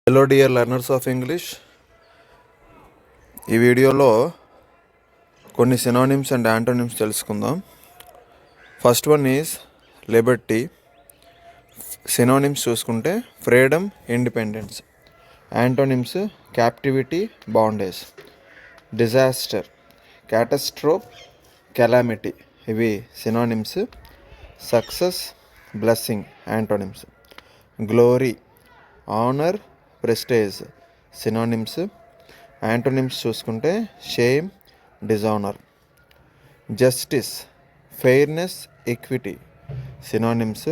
Hello dear learners of English. ఈ వీడియోలో కొన్ని సినోనిమ్స్ అండ్ యాంటోనిమ్స్ తెలుసుకుందాం. First one is liberty. Synonyms చూసుకుంటే freedom, independence. Antonyms captivity, bondage. Disaster, catastrophe, calamity. ఇవి synonyms. Success, blessing. Antonyms. Glory, honour, prestige. Synonyms. Antonyms చూసుకుంటే shame, dishonour. Justice, fairness, equity. Synonyms.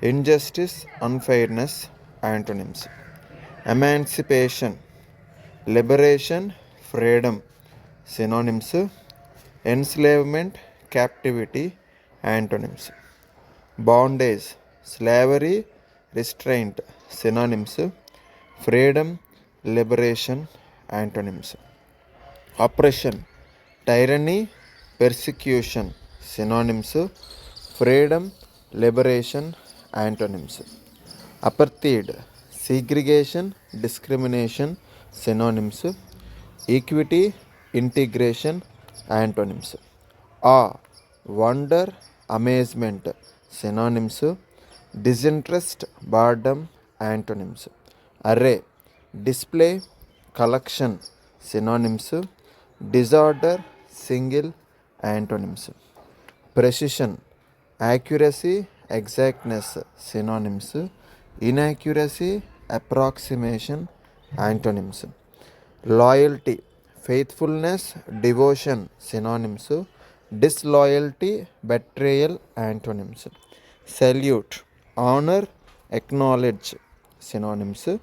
Injustice, unfairness. Antonyms. Emancipation, liberation, freedom. Synonyms. Enslavement, captivity. Antonyms. Bondage, slavery, restraint. Synonyms. Freedom, liberation. Antonyms. Oppression, tyranny, persecution. Synonyms. Freedom, liberation. Antonyms. Apartheid, segregation, discrimination. Synonyms. Equity, integration. Antonyms. Awe, wonder, amazement. Synonyms. Disinterest, boredom. Antonyms. Array, display, collection. Synonyms. Disorder, single. Antonyms. Precision, accuracy, exactness. Synonyms. Inaccuracy, approximation. Antonyms. Loyalty, faithfulness, devotion. Synonyms. Disloyalty, betrayal. Antonyms. Salute, honour, acknowledge. Synonyms.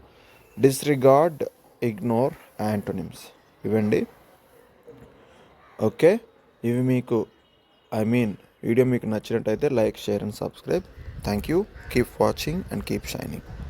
Disregard, ignore. Antonyms. ఇవండి. Okay, ఇవి మీకు video మీకు నచ్చినట్టయితే like, share and subscribe. Thank you. Keep watching and keep shining.